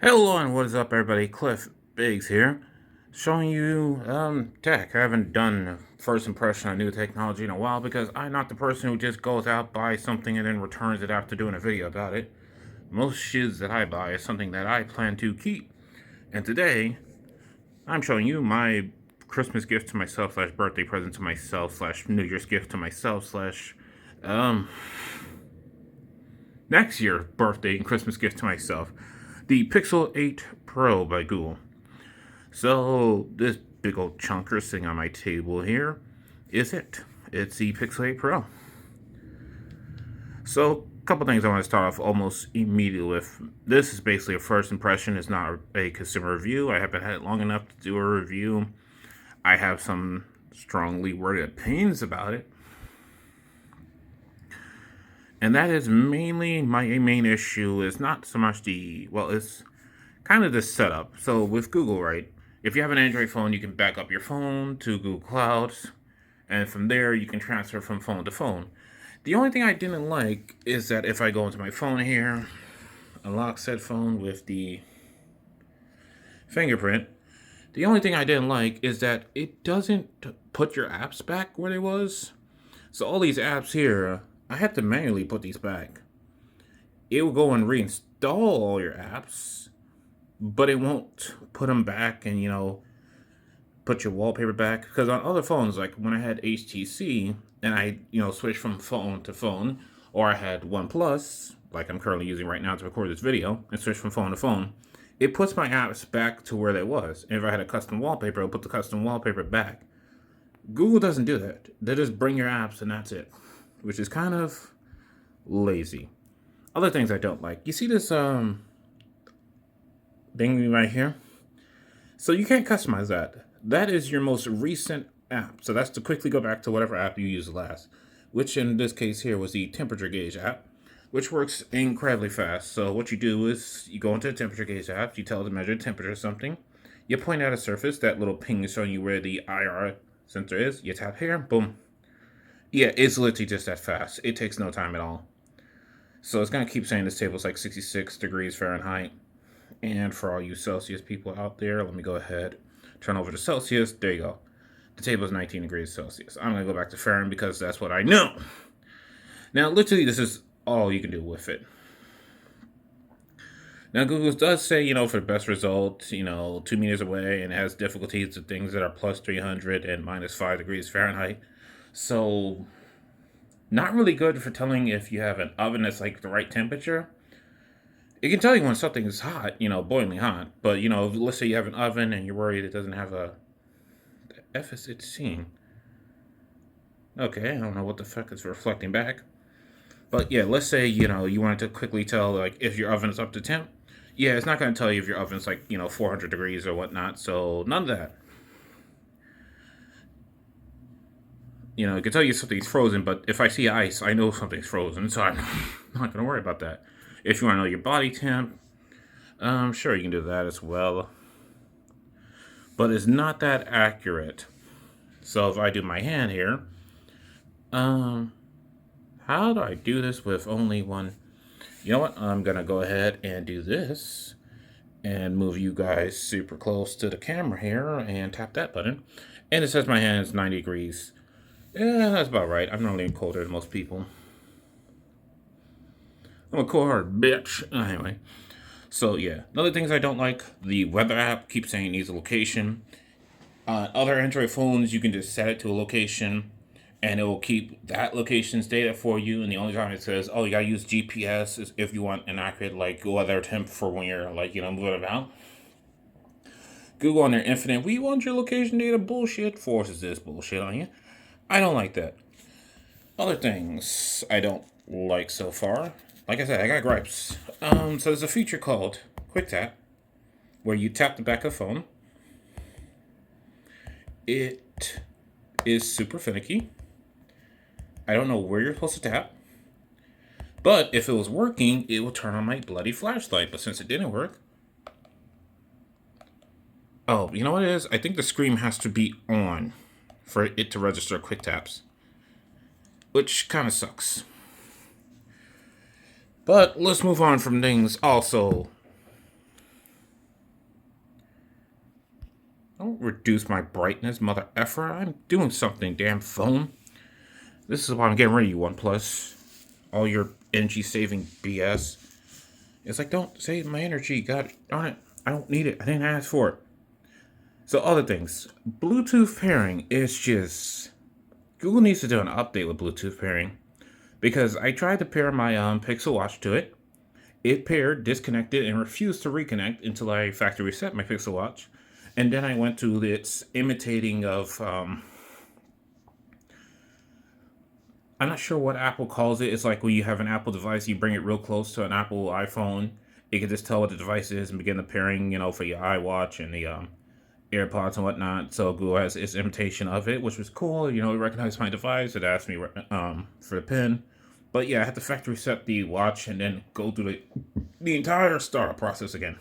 Hello and what is up everybody, Cliff Biggs here, showing you tech. I haven't done a first impression on new technology in a while because I'm not the person who just goes out, buys something and then returns it after doing a video about it. Most shiz that I buy is something that I plan to keep. And today, I'm showing you my Christmas gift to myself slash birthday present to myself slash New Year's gift to myself slash um next year birthday and Christmas gift to myself. The Pixel 8 Pro by Google. So this big old chunker sitting on my table here is it. It's the Pixel 8 Pro. So a couple things I want to start off almost immediately with. This is basically a first impression. It's not a consumer review. I haven't had it long enough to do a review. I have some strongly worded opinions about it. And that is mainly my main issue is not so much it's kind of the setup. So with Google, right? If you have an Android phone, you can back up your phone to Google Clouds, and from there you can transfer from phone to phone. The only thing I didn't like is that if I go into my phone here, unlock said phone with the fingerprint, the only thing I didn't like is that it doesn't put your apps back where they was. So all these apps here, I have to manually put these back. It will go and reinstall all your apps, but it won't put them back and put your wallpaper back. Because on other phones, like when I had HTC and I switched from phone to phone, or I had OnePlus like I'm currently using right now to record this video and switch from phone to phone, it puts my apps back to where they was. And if I had a custom wallpaper, it'll put the custom wallpaper back. Google doesn't do that. They just bring your apps and that's it, which is kind of lazy. Other things I don't like. You see this thing right here? So you can't customize that. That is your most recent app. So that's to quickly go back to whatever app you used last, which in this case here was the temperature gauge app, which works incredibly fast. So what you do is you go into the temperature gauge app, you tell it to measure the temperature or something, you point at a surface, that little ping is showing you where the IR sensor is, you tap here, boom. Yeah, it's literally just that fast. It takes no time at all. So it's going to keep saying this table is like 66 degrees Fahrenheit. And for all you Celsius people out there, let me go ahead, turn over to Celsius. There you go. The table is 19 degrees Celsius. I'm going to go back to Fahrenheit because that's what I know. Now, literally, this is all you can do with it. Now, Google does say, for the best result, 2 meters away, and it has difficulties with things that are plus 300 and minus 5 degrees Fahrenheit. So, not really good for telling if you have an oven that's like the right temperature. It can tell you when something is hot, boiling hot. But, let's say you have an oven and you're worried it doesn't have a... The F is it seeing? Okay, I don't know what the fuck it's reflecting back. But yeah, let's say, you wanted to quickly tell, like, if your oven is up to temp. Yeah, it's not going to tell you if your oven's like, 400 degrees or whatnot. So none of that. It can tell you something's frozen, but if I see ice, I know something's frozen. So I'm not going to worry about that. If you want to know your body temp, sure, you can do that as well. But it's not that accurate. So if I do my hand here, how do I do this with only one? You know what? I'm going to go ahead and do this and move you guys super close to the camera here and tap that button. And it says my hand is 90 degrees. Yeah, that's about right. I'm normally colder than most people. I'm a cold hard bitch. Anyway. So yeah. Another things I don't like, the weather app keeps saying it needs a location. Other Android phones, you can just set it to a location and it will keep that location's data for you. And the only time it says, oh, you gotta use GPS is if you want an accurate weather temp for when you're moving about. Google on their infinite, we want your location data bullshit, forces this bullshit on you. I don't like that. Other things I don't like so far. Like I said, I got gripes. So there's a feature called Quick Tap, where you tap the back of the phone. It is super finicky. I don't know where you're supposed to tap. But if it was working, it would turn on my bloody flashlight. But since it didn't work... Oh, you know what it is? I think the screen has to be on for it to register quick taps. Which kind of sucks. But let's move on from things also Don't reduce my brightness, mother effer. I'm doing something, damn phone. This is why I'm getting rid of you, OnePlus. All your energy saving BS. It's like, don't save my energy. God darn it. I don't need it. I didn't ask for it. So, other things. Bluetooth pairing is just. Google needs to do an update with Bluetooth pairing. Because I tried to pair my Pixel Watch to it. It paired, disconnected, and refused to reconnect until I factory reset my Pixel Watch. And then I went to its imitating of. I'm not sure what Apple calls it. It's like when you have an Apple device, you bring it real close to an Apple iPhone. It can just tell what the device is and begin the pairing, for your iWatch and the AirPods and whatnot. So Google has its imitation of it, which was cool. It recognized my device. It asked me for the pin. But yeah, I had to factory reset the watch and then go through the entire startup process again.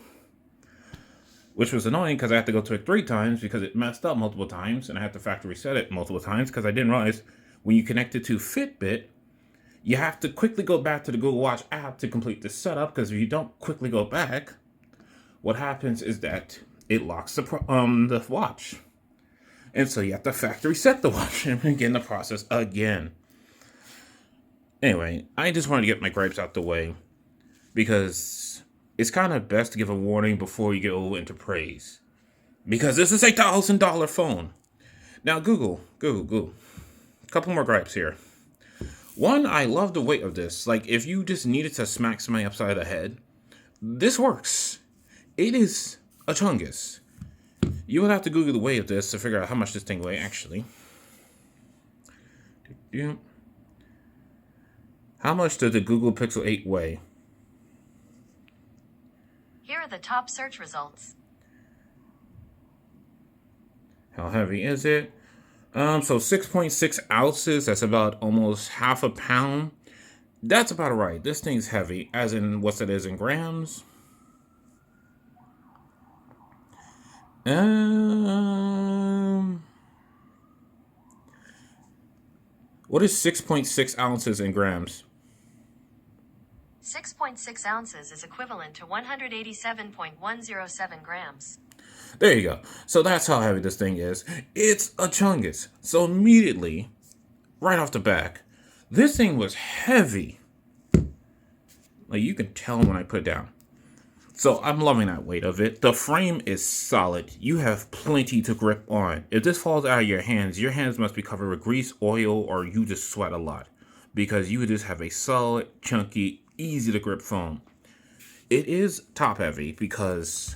Which was annoying because I had to go through it 3 times because it messed up multiple times, and I had to factory reset it multiple times because I didn't realize when you connect it to Fitbit, you have to quickly go back to the Google Watch app to complete the setup, because if you don't quickly go back, what happens is that it locks the watch. And so you have to factory reset the watch and begin the process again. Anyway, I just wanted to get my gripes out the way because it's kind of best to give a warning before you go into praise. Because this is a $1,000 phone. Now, Google. A couple more gripes here. One, I love the weight of this. Like, if you just needed to smack somebody upside the head, this works. It is a chungus. You would have to Google the weight of this to figure out how much this thing weighs, actually. How much does the Google Pixel 8 weigh? Here are the top search results. How heavy is it? So 6.6 ounces, that's about almost half a pound. That's about right. This thing's heavy, as in what it is in grams. What is 6.6 ounces in grams? 6.6 ounces is equivalent to 187.107 grams. There you go. So that's how heavy this thing is. It's a chungus. So immediately, right off the back, this thing was heavy. Like, you can tell when I put it down. So I'm loving that weight of it. The frame is solid. You have plenty to grip on. If this falls out of your hands must be covered with grease, oil, or you just sweat a lot. Because you just have a solid, chunky, easy to grip phone. It is top heavy because,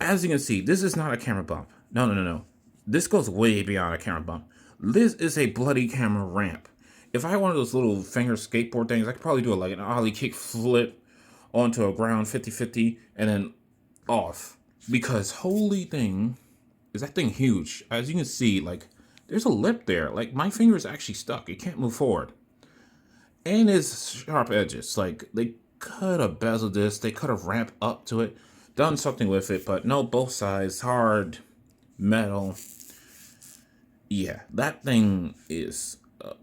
as you can see, this is not a camera bump. No. This goes way beyond a camera bump. This is a bloody camera ramp. If I had one of those little finger skateboard things, I could probably do like an ollie kick flip onto a ground 50-50 and then off. Because holy thing, is that thing huge. As you can see, like, there's a lip there. Like, my finger is actually stuck. It can't move forward. And it's sharp edges. Like, they could have bezeled this. They could have ramped up to it. Done something with it. But no, both sides. Hard. Metal. Yeah, that thing is a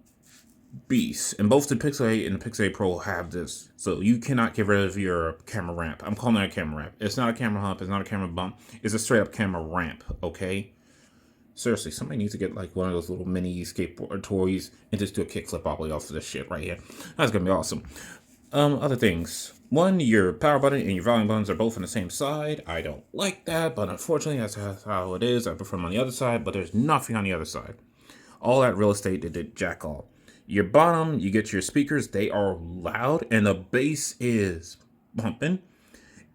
beast. And both the Pixel 8 and the Pixel 8 Pro have this. So you cannot get rid of your camera ramp. I'm calling it a camera ramp. It's not a camera hump. It's not a camera bump. It's a straight up camera ramp. Okay? Seriously, somebody needs to get like one of those little mini skateboard toys and just do a kickflip all the way off of this shit right here. That's gonna be awesome. Other things. One, your power button and your volume buttons are both on the same side. I don't like that, but unfortunately that's how it is. I prefer them on the other side, but there's nothing on the other side. All that real estate they did jack all. Your bottom, you get your speakers. They are loud and the bass is bumping.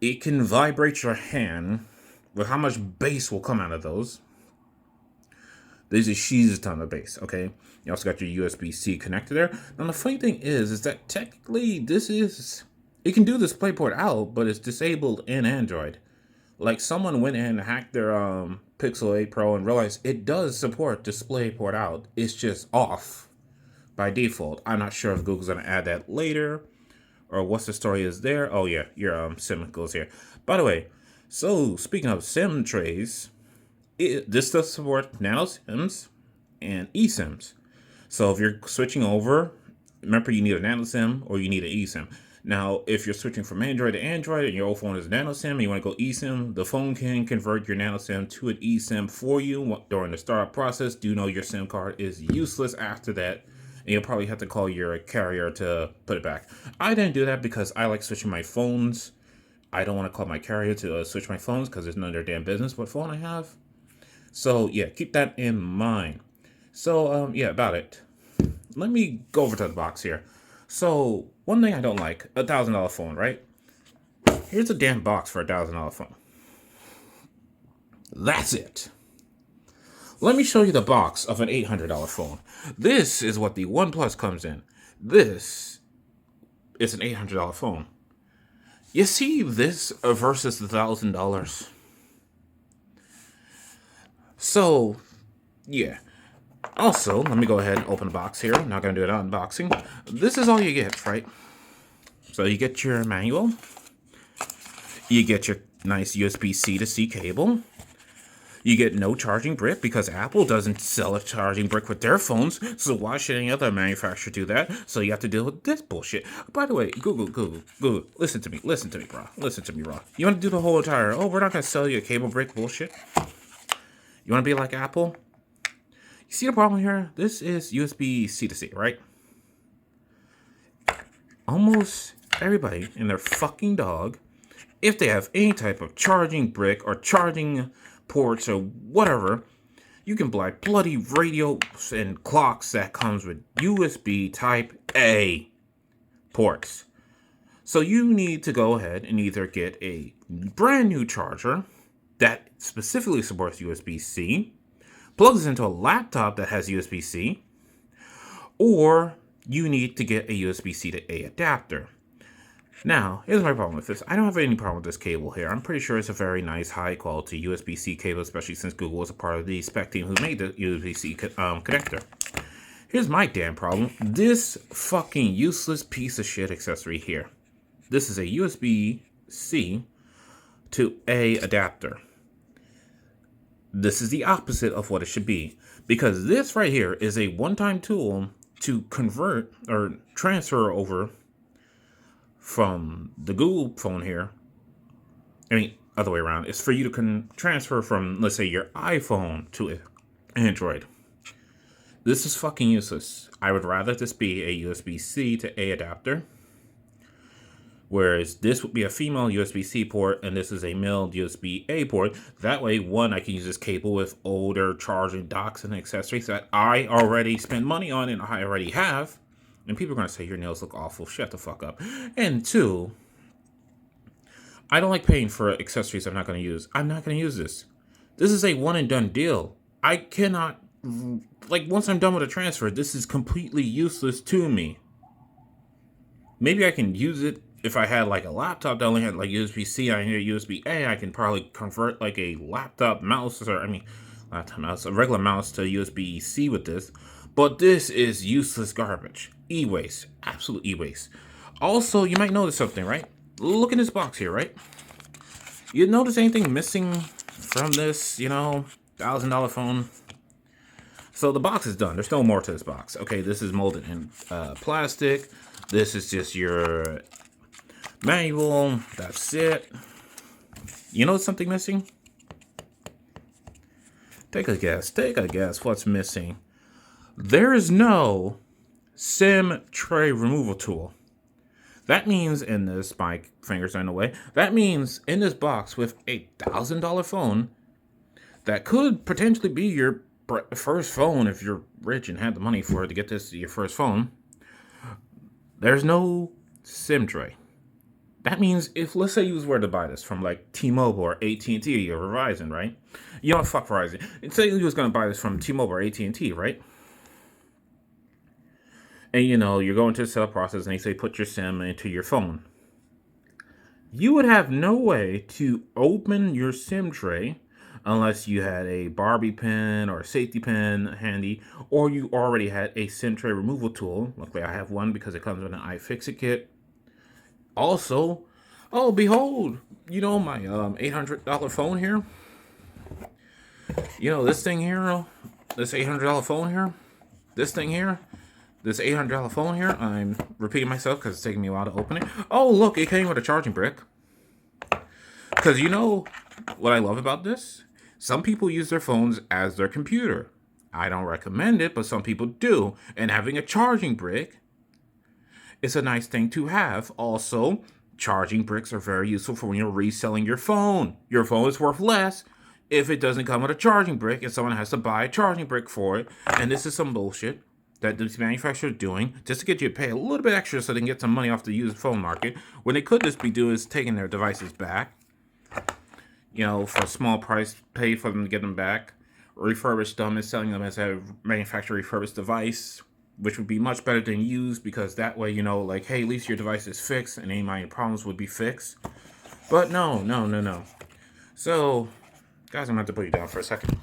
It can vibrate your hand with how much bass will come out of those. There's a shit ton of bass, okay? You also got your USB-C connector there. Now, the funny thing is that technically it can do DisplayPort out, but it's disabled in Android. Like, someone went in and hacked their Pixel 8 Pro and realized it does support DisplayPort out. It's just off by default. I'm not sure if Google's going to add that later or what's the story is there. Oh, yeah, your SIM goes here. By the way, so speaking of SIM trays, this does support nano SIMs and eSIMs. So if you're switching over, remember you need a nano SIM or you need an eSIM. Now, if you're switching from Android to Android and your old phone is Nano SIM and you want to go eSIM, the phone can convert your Nano SIM to an eSIM for you during the startup process. Do know your SIM card is useless after that, and you'll probably have to call your carrier to put it back. I didn't do that because I like switching my phones. I don't want to call my carrier to switch my phones because it's none of their damn business what phone I have. So yeah, keep that in mind. So yeah, about it. Let me go over to the box here. So one thing I don't like, $1,000 phone, right? Here's a damn box for $1,000 phone. That's it. Let me show you the box of an $800 phone. This is what the OnePlus comes in. This is an $800 phone. You see this versus the $1,000. So, yeah. Also, let me go ahead and open the box here. I'm not going to do an unboxing. This is all you get, right? So you get your manual. You get your nice USB-C to C cable. You get no charging brick because Apple doesn't sell a charging brick with their phones. So why should any other manufacturer do that? So you have to deal with this bullshit. By the way, Google. Listen to me, bro. You want to do the whole entire, oh, we're not going to sell you a cable brick bullshit? You want to be like Apple? You see the problem here? This is USB-C to C, right? Almost everybody and their fucking dog, if they have any type of charging brick or charging ports or whatever, you can buy bloody radios and clocks that comes with USB type A ports. So you need to go ahead and either get a brand new charger that specifically supports USB-C, plugs into a laptop that has USB-C, or you need to get a USB-C to A adapter. Now, here's my problem with this. I don't have any problem with this cable here. I'm pretty sure it's a very nice, high-quality USB-C cable, especially since Google was a part of the spec team who made the USB-C connector. Here's my damn problem. This fucking useless piece of shit accessory here. This is a USB-C to A adapter. This is the opposite of what it should be. Because this right here is a one-time tool to convert or transfer over from the Google phone here. I mean, other way around. It's for you to transfer from, let's say, your iPhone to Android. This is fucking useless. I would rather this be a USB-C to A adapter. Whereas this would be a female USB-C port and this is a male USB-A port. That way, one, I can use this cable with older charging docks and accessories that I already spend money on and I already have. And people are going to say, your nails look awful. Shut the fuck up. And two, I don't like paying for accessories I'm not going to use. I'm not going to use this. This is a one and done deal. I cannot, like, once I'm done with a transfer, this is completely useless to me. Maybe I can use it if I had, like, a laptop that only had, like, USB-C and USB-A. I can probably convert, like, a laptop mouse, a regular mouse to USB-C with this. But this is useless garbage. E-waste. Absolute e-waste. Also, you might notice something, right? Look in this box here, right? You notice anything missing from this, $1,000 phone? So the box is done. There's no more to this box. Okay, this is molded in plastic. This is just your manual. That's it. You know something missing? Take a guess. What's missing? There is no SIM tray removal tool. That means in this, my fingers are in the way. That means in this box with a $1,000 phone that could potentially be your first phone if you're rich and have the money for it to get this your first phone. There's no SIM tray. That means if, let's say you were to buy this from like T-Mobile or AT&T or Verizon, right? You don't fuck Verizon. And say you was going to buy this from T-Mobile or AT&T, right? And you're going to the sale process and they say put your SIM into your phone. You would have no way to open your SIM tray unless you had a Barbie pin or a safety pin handy, or you already had a SIM tray removal tool. Luckily, I have one because it comes with an iFixit kit. Also, oh, behold, my $800 phone here. This thing here, this $800 phone here, this thing here, This $800 phone here, I'm repeating myself because it's taking me a while to open it. Oh, look, it came with a charging brick. Because you know what I love about this? Some people use their phones as their computer. I don't recommend it, but some people do. And having a charging brick is a nice thing to have. Also, charging bricks are very useful for when you're reselling your phone. Your phone is worth less if it doesn't come with a charging brick and someone has to buy a charging brick for it. And this is some bullshit that the manufacturer is doing just to get you to pay a little bit extra so they can get some money off the used phone market. When they could just be doing is taking their devices back, you know, for a small price, pay for them to get them back, refurbish them and selling them as a manufacturer refurbished device, which would be much better than used, because that way, you know, like, hey, at least your device is fixed and any minor problems would be fixed. But no. So, guys, I'm going to have to put you down for a second.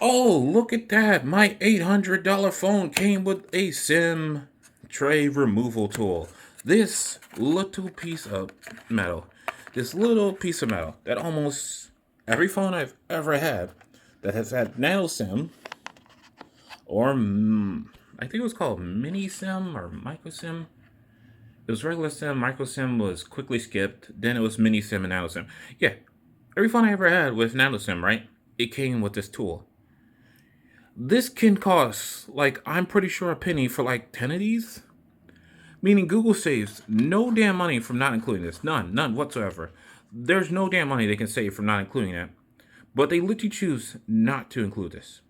Oh, look at that. My $800 phone came with a SIM tray removal tool. This little piece of metal. That almost every phone I've ever had that has had nano SIM, or I think it was called mini SIM or micro SIM. It was regular SIM, micro SIM was quickly skipped, then it was mini SIM and nano SIM. Yeah, every phone I ever had with nano SIM, right? It came with this tool. This can cost, like, I'm pretty sure a penny for like 10 of these. Meaning Google saves no damn money from not including this. None whatsoever. There's no damn money they can save from not including that. But they literally choose not to include this.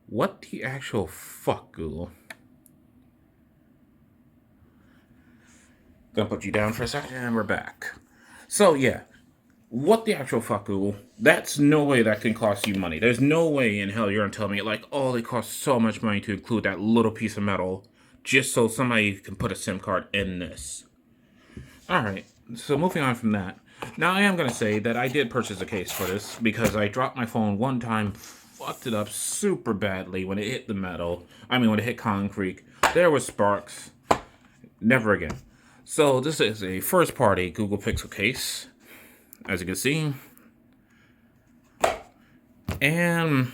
What the actual fuck, Google? Gonna put you down for a second and we're back. So yeah, what the actual fuck, Google? That's no way that can cost you money. There's no way in hell you're gonna tell me, like, oh, they cost so much money to include that little piece of metal just so somebody can put a SIM card in this. Alright, so moving on from that. Now I am going to say that I did purchase a case for this because I dropped my phone one time, fucked it up super badly when it hit the metal. When it hit concrete. There was sparks. Never again. So this is a first party Google Pixel case, as you can see. And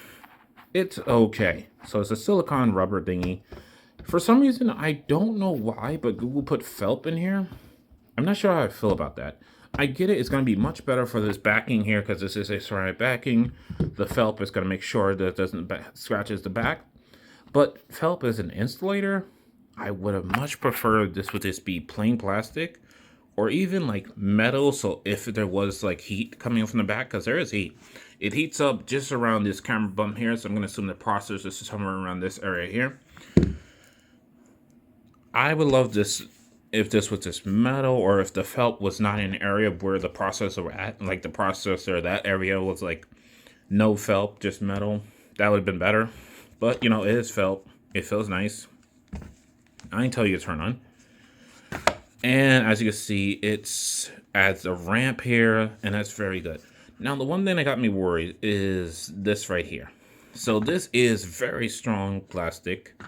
it's okay. So it's a silicone rubber thingy. For some reason, I don't know why, but Google put felt in here. I'm not sure how I feel about that. I get it. It's going to be much better for this backing here because this is a ceramic backing. The felt is going to make sure that it doesn't scratches the back. But felt as an insulator, I would have much preferred this would just be plain plastic or even like metal. So if there was like heat coming from the back, because there is heat, it heats up just around this camera bump here. So I'm going to assume the processor is somewhere around this area here. I would love this if this was just metal, or if the felt was not in an area where the processor were at, like the processor, that area was like no felt, just metal. That would have been better. But, you know, it is felt. It feels nice. I ain't tell you to turn on. And as you can see, it adds a ramp here, and that's very good. Now, the one thing that got me worried is this right here. So this is very strong plastic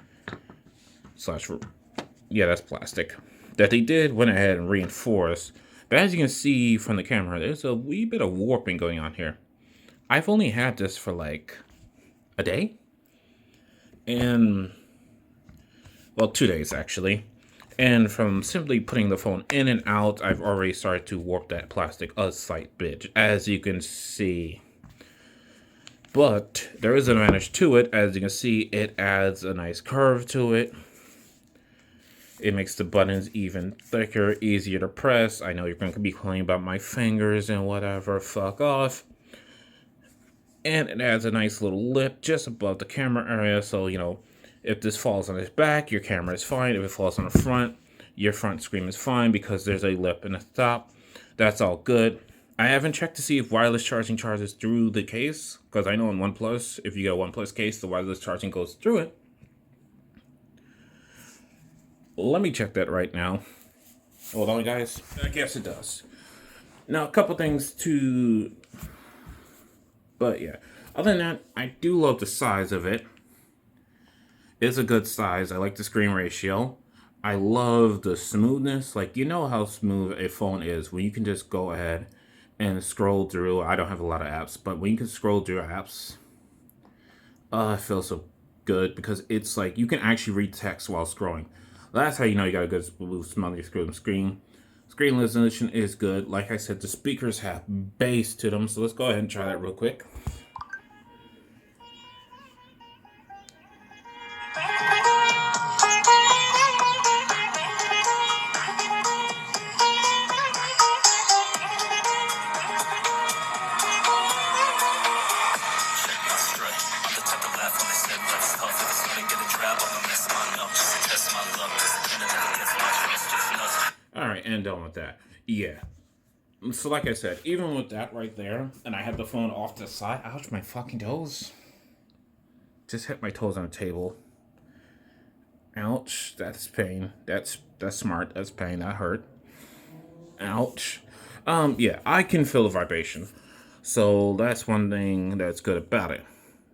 yeah, that's plastic that they went ahead and reinforced. But as you can see from the camera, there's a wee bit of warping going on here. I've only had this for like a day, and well, 2 days actually. And from simply putting the phone in and out, I've already started to warp that plastic a slight bit, as you can see. But there is an advantage to it. As you can see, it adds a nice curve to it. It makes the buttons even thicker, easier to press. I know you're going to be complaining about my fingers and whatever. Fuck off. And it adds a nice little lip just above the camera area. So, you know, if this falls on its back, your camera is fine. If it falls on the front, your front screen is fine because there's a lip in the top. That's all good. I haven't checked to see if wireless charging charges through the case, because I know in OnePlus, if you get a OnePlus case, the wireless charging goes through it. Let me check that right now. Hold on, guys. I guess it does. Now, a couple things to... But yeah, other than that, I do love the size of it. It's a good size. I like the screen ratio. I love the smoothness. Like, you know how smooth a phone is when you can just go ahead and scroll through. I don't have a lot of apps, but when you can scroll through apps, it feels so good because it's like you can actually read text while scrolling. That's how you know you got a good smooth screen. Screen resolution is good. Like I said, the speakers have bass to them, so let's go ahead and try that real quick. All right, and done with that. Yeah. So like I said, even with that right there, and I had the phone off to the side. Ouch, my fucking toes. Just hit my toes on the table. Ouch, that's pain. That's smart. That's pain. That hurt. Ouch. Yeah, I can feel the vibration. So that's one thing that's good about it.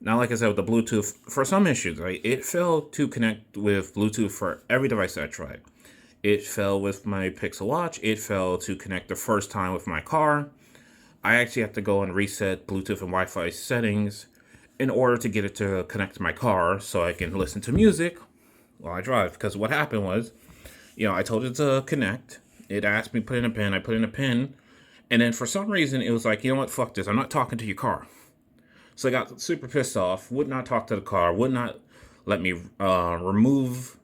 Now, like I said, with the Bluetooth, for some issues, right, it failed to connect with Bluetooth for every device I tried. It fell with my Pixel Watch. It fell to connect the first time with my car. I actually have to go and reset Bluetooth and Wi-Fi settings in order to get it to connect to my car so I can listen to music while I drive. Because what happened was, I told it to connect. It asked me to put in a pin. I put in a pin. And then for some reason, it was like, you know what, fuck this. I'm not talking to your car. So I got super pissed off. Would not talk to the car. Would not let me remove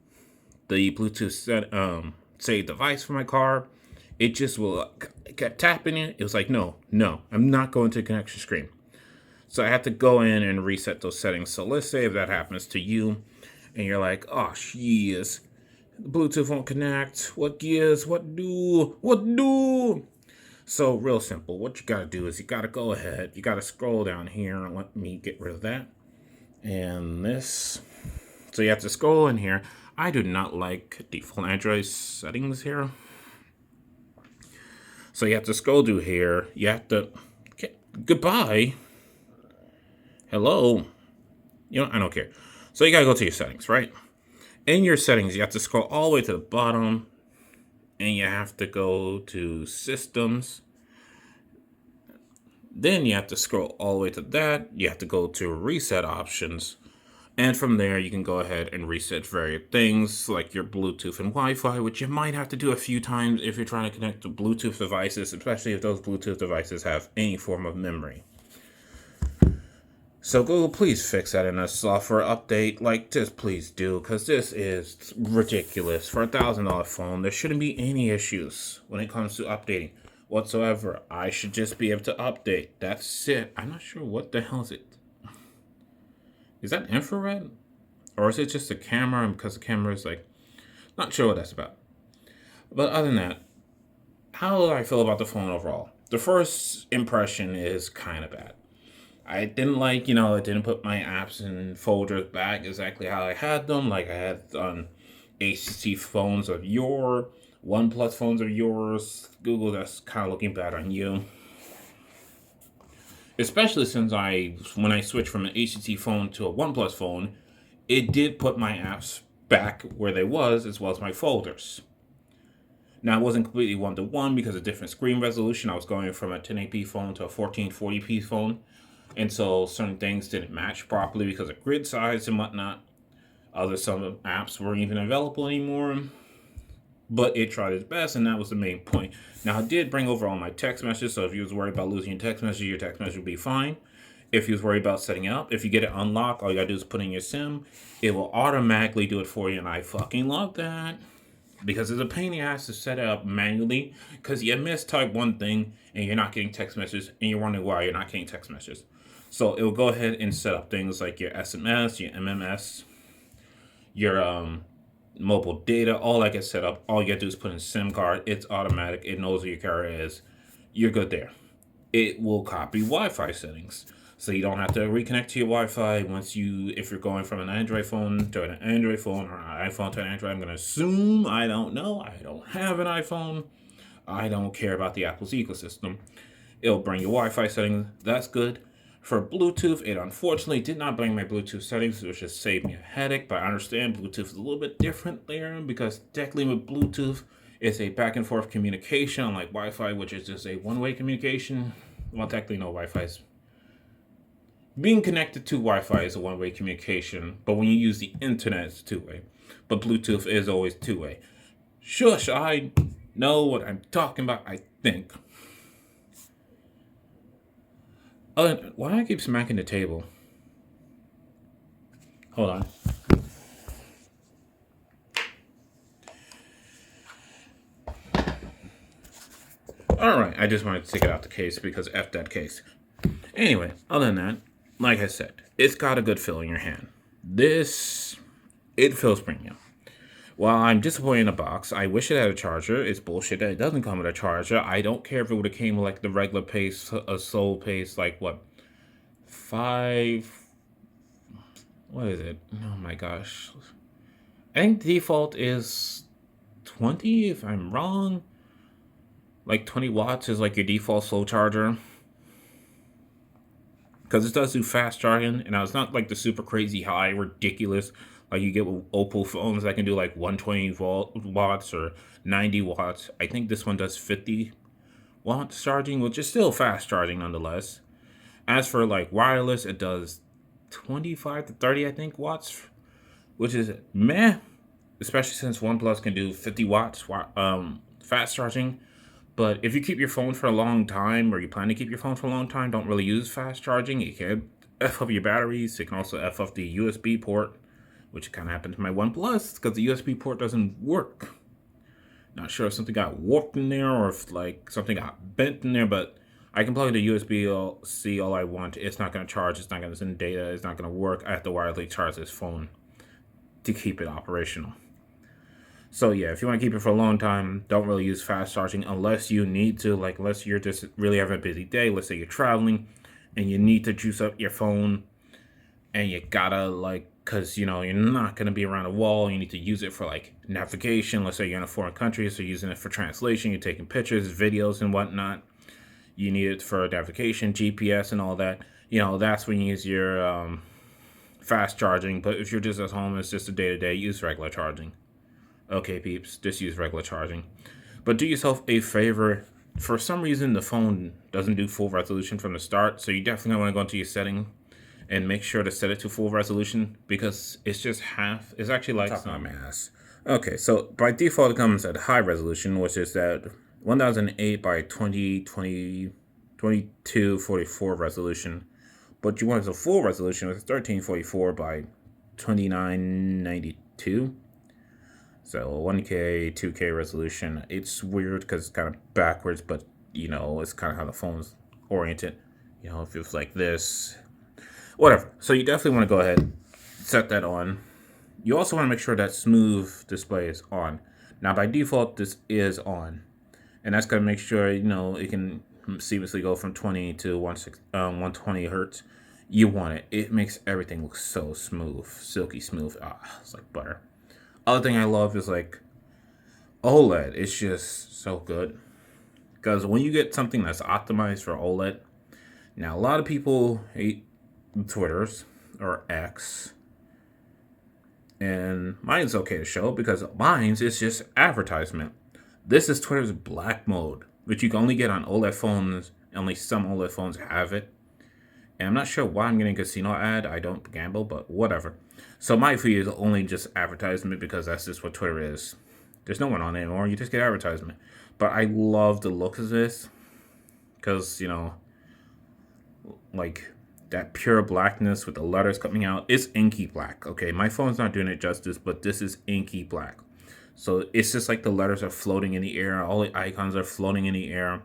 the Bluetooth say device for my car. It just kept tapping it. It was like, no, I'm not going to the connection screen. So I have to go in and reset those settings. So let's say if that happens to you and you're like, oh, jeez, Bluetooth won't connect. What gives? What do? So real simple. What you got to do is you got to go ahead. You got to scroll down here and let me get rid of that. And this. So you have to scroll in here. I do not like default Android settings here. So you have to scroll through here. You have to... Goodbye. Hello. I don't care. So you got to go to your settings, right? In your settings, you have to scroll all the way to the bottom. And you have to go to Systems. Then you have to scroll all the way to that. You have to go to Reset Options. And from there, you can go ahead and reset various things like your Bluetooth and Wi-Fi, which you might have to do a few times if you're trying to connect to Bluetooth devices, especially if those Bluetooth devices have any form of memory. So Google, please fix that in a software update. Like, just please do, because this is ridiculous. For $1,000 phone, there shouldn't be any issues when it comes to updating whatsoever. I should just be able to update. That's it. I'm not sure what the hell is it. Is that infrared? Or is it just a camera? Because the camera is like, not sure what that's about. But other than that, how do I feel about the phone overall? The first impression is kind of bad. I didn't like, I didn't put my apps and folders back exactly how I had them. Like I had on HTC phones of your, OnePlus phones of yours. Google, that's kind of looking bad on you. Especially since when I switched from an HTC phone to a OnePlus phone, it did put my apps back where they was, as well as my folders. Now, it wasn't completely one-to-one because of different screen resolution. I was going from a 1080p phone to a 1440p phone. And so certain things didn't match properly because of grid size and whatnot. Some apps weren't even available anymore. But it tried its best, and that was the main point. Now, I did bring over all my text messages, so if you was worried about losing your text message will be fine. If you was worried about setting it up, if you get it unlocked, all you gotta do is put in your SIM. It will automatically do it for you, and I fucking love that. Because it's a pain in the ass to set it up manually, because you mistype one thing, and you're not getting text messages, and you're wondering why you're not getting text messages. So it will go ahead and set up things like your SMS, your MMS, your mobile data, all that gets set up. All you gotta do is put in SIM card. It's automatic. It knows who your carrier is. You're good there. It will copy Wi-Fi settings, so you don't have to reconnect to your Wi-Fi if you're going from an Android phone to an Android phone or an iPhone to an Android. I'm gonna assume, I don't know. I don't have an iPhone. I don't care about the Apple's ecosystem. It'll bring your Wi-Fi settings. That's good. For Bluetooth, it unfortunately did not bring my Bluetooth settings, which just saved me a headache. But I understand Bluetooth is a little bit different there because technically with Bluetooth, It's a back and forth communication, unlike Wi-Fi, which is just a one-way communication. Well, technically, no, Wi-Fi is being connected to Wi-Fi is a one-way communication, but when you use the internet, it's two-way. But Bluetooth is always two-way. Shush, I know what I'm talking about, I think. Why do I keep smacking the table? Hold on. Alright, I just wanted to take it out the case because F that case. Anyway, other than that, like I said, it's got a good feel in your hand. It feels premium. While I'm disappointed in the box, I wish it had a charger. It's bullshit that it doesn't come with a charger. I don't care if it would have came with like the regular pace, a soul pace, like what, 5. What is it? Oh my gosh. I think default is 20, if I'm wrong. Like 20 watts is like your default slow charger. Because it does do fast charging, and it's not like the super crazy high, ridiculous, like you get with Oppo phones that can do like 120 watts or 90 watts. I think this one does 50 watts charging, which is still fast charging nonetheless. As for like wireless, it does 25 to 30, I think, watts, which is meh, especially since OnePlus can do 50 watts fast charging. But if you keep your phone for a long time, or you plan to keep your phone for a long time, don't really use fast charging, it can F up your batteries. It can also F up the USB port, which kind of happened to my OnePlus, because the USB port doesn't work. Not sure if something got warped in there, or if like something got bent in there, but I can plug the USB-C all I want. It's not going to charge, it's not going to send data, it's not going to work. I have to wirelessly charge this phone to keep it operational. So yeah, if you want to keep it for a long time, don't really use fast charging unless you need to, like unless you're just really having a busy day. Let's say you're traveling and you need to juice up your phone and you gotta like, cause you know, you're not gonna be around a wall. You need to use it for like navigation. Let's say you're in a foreign country, so you're using it for translation. You're taking pictures, videos and whatnot. You need it for navigation, GPS and all that. You know, that's when you use your fast charging. But if you're just at home, it's just a day-to-day, use regular charging. Okay, peeps, just use regular charging. But do yourself a favor. For some reason, the phone doesn't do full resolution from the start, so you definitely want to go into your setting and make sure to set it to full resolution, because it's just half. It's actually like some ass. Okay, so by default, it comes at high resolution, which is at 1008 by 2244 resolution. But you want it to full resolution with 1344 by 2992. So 1K, 2K resolution. It's weird because it's kind of backwards, but you know, it's kind of how the phone's oriented. You know, if it's like this, whatever. So you definitely want to go ahead, set that on. You also want to make sure that smooth display is on. Now by default, this is on. And that's going to make sure, you know, it can seamlessly go from 20 to 120 hertz. You want it. It makes everything look so smooth, silky smooth. It's like butter. Other thing I love is like OLED. It's just so good. Because when you get something that's optimized for OLED, now a lot of people hate Twitters or X. And mine's okay to show because mine's is just advertisement. This is Twitter's black mode, which you can only get on OLED phones. Only some OLED phones have it. And I'm not sure why I'm getting a casino ad. I don't gamble, but whatever. So my feed is only just advertisement because that's just what Twitter is. There's no one on it anymore. You just get advertisement. But I love the look of this because, you know, like that pure blackness with the letters coming out. It's inky black. Okay, my phone's not doing it justice, but this is inky black. So it's just like the letters are floating in the air. All the icons are floating in the air.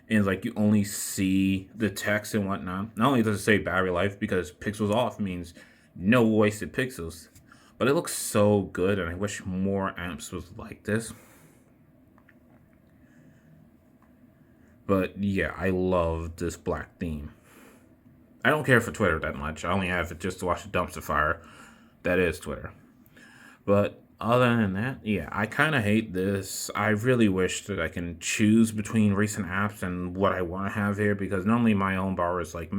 And like you only see the text and whatnot. Not only does it say battery life, because pixels off means no wasted pixels, but it looks so good, and I wish more apps was like this. But yeah, I love this black theme. I don't care for Twitter that much. I only have it just to watch the dumpster fire. That is Twitter. But other than that, yeah, I kind of hate this. I really wish that I can choose between recent apps and what I want to have here, because normally my own bar is like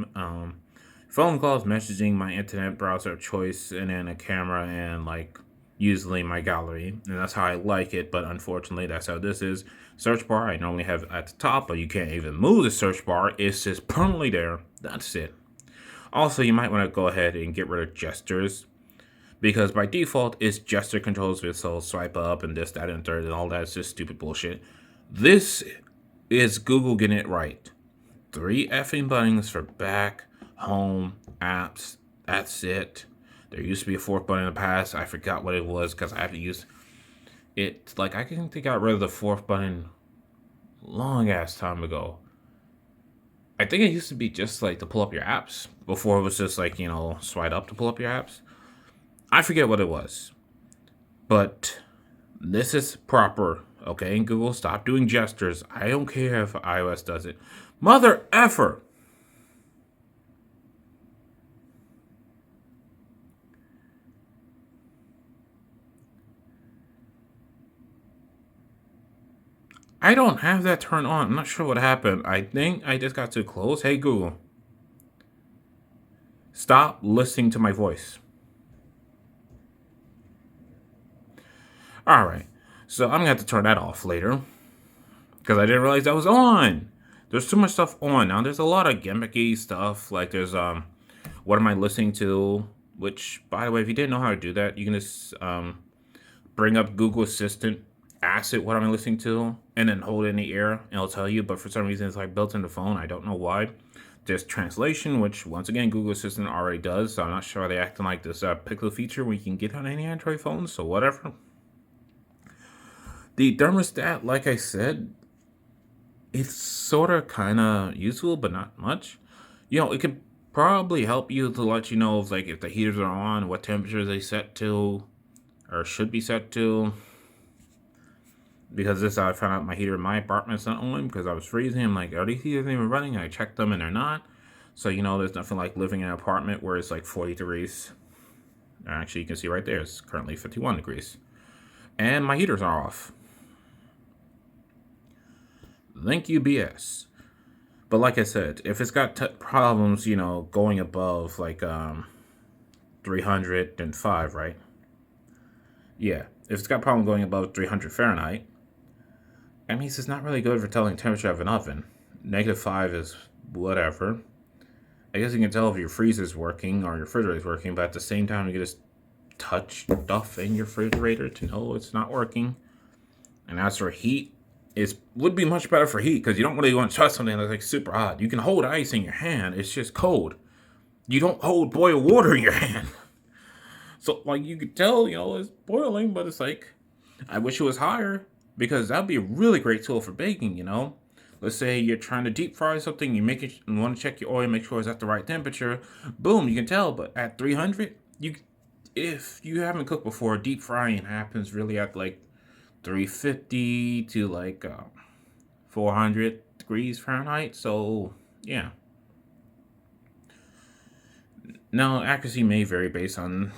phone calls, messaging, my internet browser of choice, and then a camera and like usually my gallery, and that's how I like it. But unfortunately, that's how this is. Search bar I normally have at the top, but you can't even move the search bar. It's just permanently there. That's it. Also, you might want to go ahead and get rid of gestures, because by default it's gesture controls with so swipe up and this, that, and third, and all that's just stupid bullshit. This is Google getting it right. 3 effing buttons for back, home, apps. That's it. There used to be a 4th button in the past. I forgot what it was because I haven't used it. Like, I think they got rid of the 4th button long ass time ago. I think it used to be just like to pull up your apps. Before it was just like, swipe up to pull up your apps. I forget what it was. But this is proper. Okay, and Google, stop doing gestures. I don't care if iOS does it. Mother effer! I don't have that turned on. I'm not sure what happened. I think I just got too close. Hey, Google. Stop listening to my voice. Alright. So I'm going to have to turn that off later. Because I didn't realize that was on. There's too much stuff on. Now, there's a lot of gimmicky stuff. Like, there's, what am I listening to? Which, by the way, if you didn't know how to do that, you can just, bring up Google Assistant, ask it what am I listening to, and then hold it in the air, and it'll tell you. But for some reason, it's like built in the phone. I don't know why. There's translation, which once again Google Assistant already does. So I'm not sure they're acting like this pickle feature where you can get on any Android phone. So whatever. The thermostat, like I said, it's sort of kind of useful, but not much. It could probably help you to let you know if the heaters are on, what temperature they set to, or should be set to. Because this is how I found out my heater in my apartment's not on, because I was freezing. I'm like, are these heaters even running? And I checked them and they're not. So, there's nothing like living in an apartment where it's like 40 degrees. Actually, you can see right there, it's currently 51 degrees. And my heaters are off. Thank you, BS. But like I said, if it's got problems, going above like 305, right? Yeah, if it's got problem going above 300 Fahrenheit, that means it's not really good for telling the temperature of an oven. -5 is whatever. I guess you can tell if your freezer's working or your refrigerator's working, but at the same time, you can just touch stuff in your refrigerator to know it's not working. And as for heat, it would be much better for heat because you don't really want to touch something that's like super hot. You can hold ice in your hand, it's just cold. You don't hold boiled water in your hand. So, you could tell, it's boiling, but it's like, I wish it was higher because that'd be a really great tool for baking, Let's say you're trying to deep fry something, you want to check your oil, make sure it's at the right temperature. Boom, you can tell, but at 300, if you haven't cooked before, deep frying happens really at 350 to 400 degrees Fahrenheit. So, yeah. Now, accuracy may vary based on,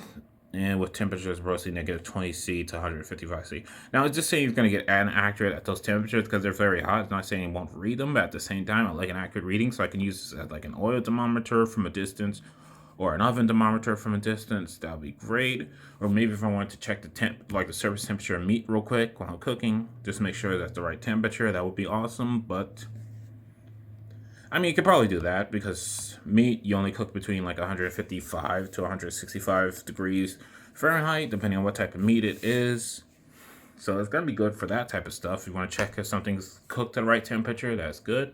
and with temperatures roughly -20°C to 155°C. Now, it's just saying it's going to get inaccurate at those temperatures because they're very hot. It's not saying it won't read them, but at the same time, I like an accurate reading, so I can use this as an oil thermometer from a distance or an oven thermometer from a distance. That would be great. Or maybe if I wanted to check the surface temperature of meat real quick while I'm cooking, just make sure that's the right temperature. That would be awesome, but you could probably do that because meat, you only cook between 155 to 165 degrees Fahrenheit, depending on what type of meat it is. So it's going to be good for that type of stuff. If you want to check if something's cooked at the right temperature, that's good.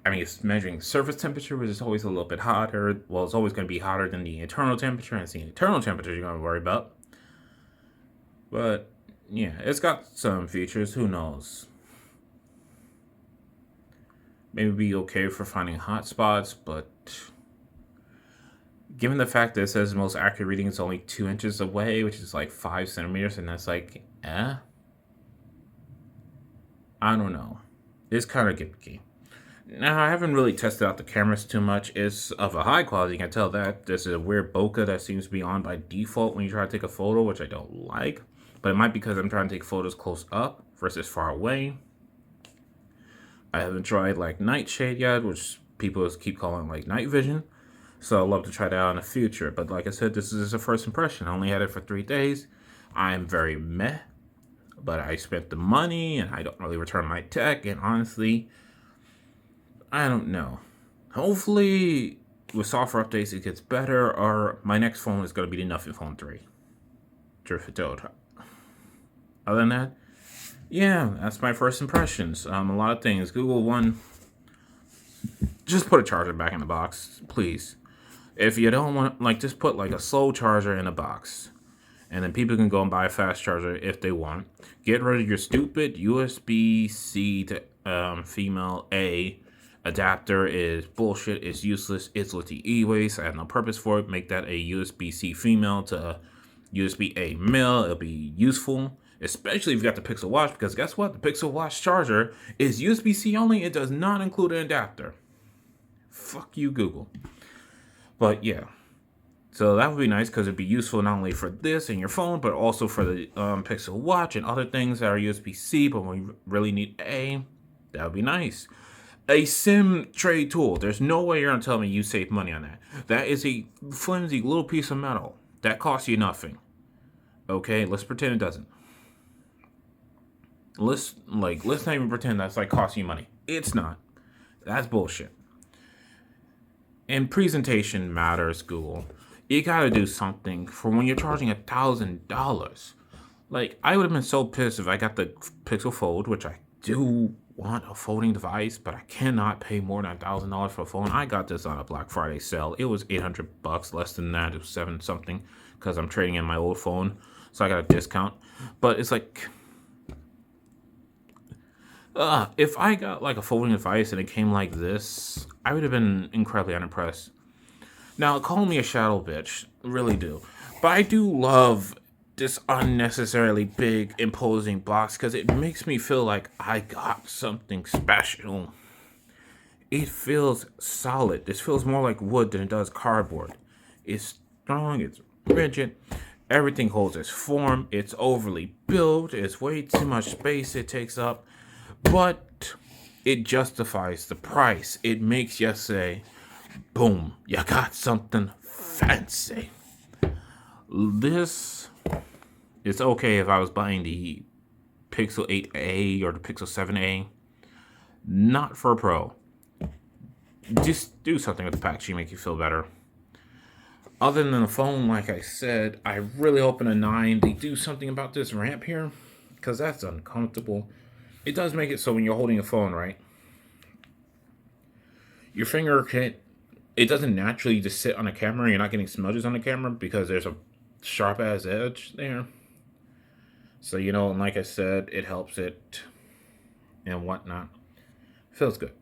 It's measuring surface temperature, which is always a little bit hotter. Well, it's always going to be hotter than the internal temperature, and it's the internal temperature you're going to worry about. But, yeah, it's got some features. Who knows? Maybe be okay for finding hot spots, but given the fact that it says the most accurate reading is only 2 inches away, which is 5 centimeters, and that's I don't know. It's kind of gimmicky. Now, I haven't really tested out the cameras too much. It's of a high quality, you can tell that. There's a weird bokeh that seems to be on by default when you try to take a photo, which I don't like. But it might be because I'm trying to take photos close up versus far away. I haven't tried Nightshade yet, which people keep calling night vision. So I'd love to try that out in the future. But like I said, this is a first impression. I only had it for 3 days. I'm very meh, but I spent the money and I don't really return my tech. And honestly, I don't know. Hopefully, with software updates, it gets better, or my next phone is going to be the Nothing Phone 3. Other than that, yeah, that's my first impressions. A lot of things. Google One, just put a charger back in the box, please. If you don't want, like, just put like a slow charger in a box, and then people can go and buy a fast charger if they want. Get rid of your stupid USB C to female A adapter. Is bullshit. It's useless. It's lithium e-waste. I have no purpose for it. Make that a USB C female to USB A male. It'll be useful, especially if you got the Pixel Watch, because guess what? The Pixel Watch charger is USB C only. It does not include an adapter. Fuck you, Google. But yeah. So that would be nice because it'd be useful not only for this and your phone, but also for the Pixel Watch and other things that are USB-C, but we really need A. That would be nice. A SIM tray tool. There's no way you're going to tell me you save money on that. That is a flimsy little piece of metal. That costs you nothing. Okay, let's pretend it doesn't. Let's not even pretend that's like costing you money. It's not. That's bullshit. And presentation matters, Google. You gotta do something for when you're charging $1,000. Like, I would have been so pissed if I got the Pixel Fold, which I do want a folding device, but I cannot pay more than $1,000 for a phone. I got this on a Black Friday sale. It was $800, less than that. It was 7 something, because I'm trading in my old phone, so I got a discount. But it's like, if I got like a folding device and it came like this, I would have been incredibly unimpressed. Now, call me a shadow bitch, really do. But I do love this unnecessarily big, imposing box because it makes me feel like I got something special. It feels solid. This feels more like wood than it does cardboard. It's strong, it's rigid, everything holds its form, it's overly built, it's way too much space it takes up, but it justifies the price. It makes you say, boom, you got something fancy. This is okay if I was buying the Pixel 8a or the Pixel 7a. Not for a Pro. Just do something with the packaging, make you feel better. Other than the phone, like I said, I really hope in a 9 they do something about this ramp here, because that's uncomfortable. It does make it so when you're holding a phone, right, your finger it doesn't naturally just sit on a camera. You're not getting smudges on the camera because there's a sharp ass edge there. So, and like I said, it helps it and whatnot. Feels good.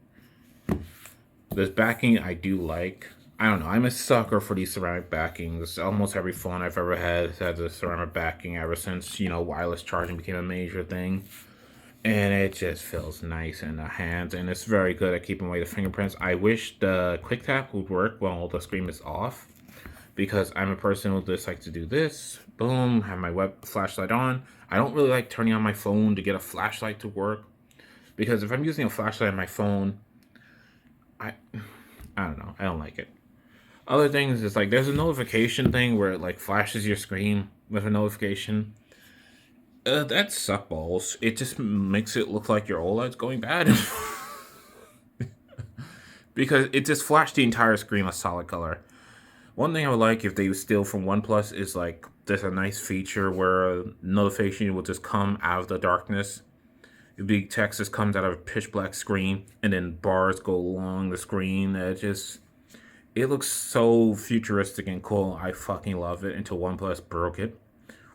This backing I do like. I don't know. I'm a sucker for these ceramic backings. Almost every phone I've ever had has had the ceramic backing ever since, wireless charging became a major thing. And it just feels nice in the hands, and it's very good at keeping away the fingerprints. I wish the quick tap would work while the screen is off, because I'm a person who just likes to do this. Boom, have my web flashlight on. I don't really like turning on my phone to get a flashlight to work, because if I'm using a flashlight on my phone, I don't know. I don't like it. Other things is like there's a notification thing where it like flashes your screen with a notification. That suck balls. It just makes it look like your OLED's going bad. Because it just flashed the entire screen a solid color. One thing I would like if they steal from OnePlus is like there's a nice feature where a notification will just come out of the darkness. It'd be text just comes out of a pitch black screen, and then bars go along the screen. It looks so futuristic and cool. I fucking love it until OnePlus broke it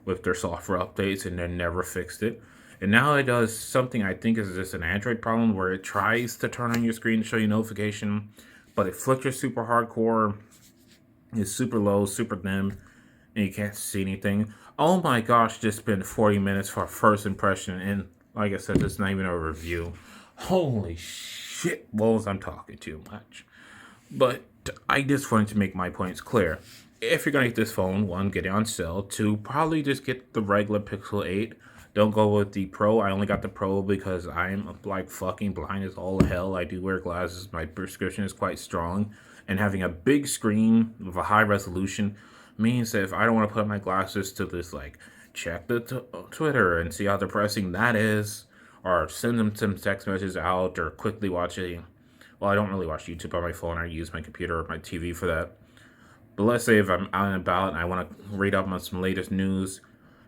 with their software updates and then never fixed it. And now it does something I think is just an Android problem where it tries to turn on your screen to show you notification, but it flickers super hardcore, it's super low, super dim, and you can't see anything. Oh my gosh, just spent 40 minutes for a first impression, and like I said, this is not even a review. Holy shit, balls, I'm talking too much. But I just wanted to make my points clear. If you're going to get this phone, 1, get it on sale. 2, probably just get the regular Pixel 8. Don't go with the Pro. I only got the Pro because I'm like fucking blind as all hell. I do wear glasses. My prescription is quite strong. And having a big screen with a high resolution means that if I don't want to put on my glasses to just like check the Twitter and see how depressing that is, or send them some text messages out, or quickly watch it. Well, I don't really watch YouTube on my phone. I use my computer or my TV for that. But let's say if I'm out and about and I want to read up on some latest news,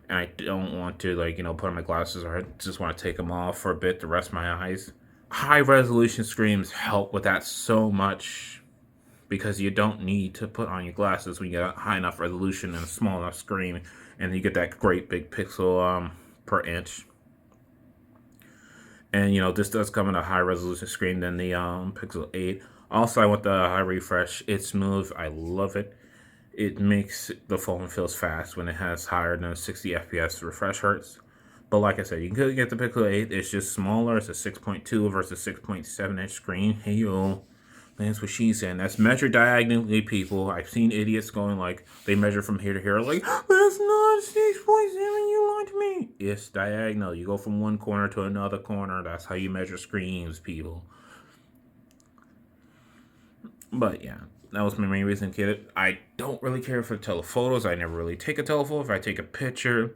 and I don't want to put on my glasses, or I just want to take them off for a bit to rest my eyes. High resolution screens help with that so much, because you don't need to put on your glasses when you get a high enough resolution and a small enough screen, and you get that great big pixel per inch. And this does come in a high resolution screen than the Pixel 8. Also, I want the high refresh. It's smooth. I love it. It makes the phone feels fast when it has higher than 60 FPS refresh hertz. But like I said, you can get the Pixel 8. It's just smaller. It's a 6.2 versus 6.7 inch screen. Hey yo, that's what she's saying. That's measured diagonally, people. I've seen idiots going like, they measure from here to here, like, that's not 6.7, you lied to me. It's diagonal. You go from one corner to another corner. That's how you measure screens, people. But yeah, that was my main reason to get it. I don't really care for telephotos. I never really take a telephoto. If I take a picture,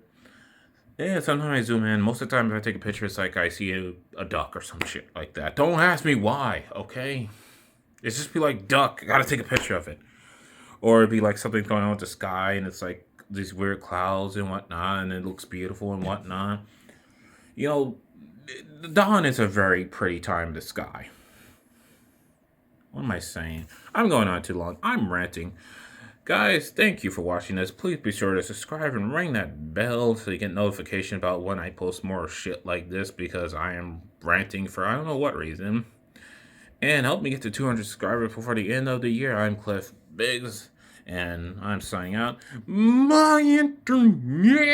yeah, sometimes I zoom in. Most of the time, if I take a picture, it's like I see a duck or some shit like that. Don't ask me why, okay? It's just be like, duck, gotta take a picture of it. Or it'd be like something going on with the sky, and it's like these weird clouds and whatnot, and it looks beautiful and whatnot. The dawn is a very pretty time in the sky. What am I saying? I'm going on too long. I'm ranting. Guys, thank you for watching this. Please be sure to subscribe and ring that bell so you get notification about when I post more shit like this, because I am ranting for I don't know what reason. And help me get to 200 subscribers before the end of the year. I'm Cliff Biggs, and I'm signing out. My internet!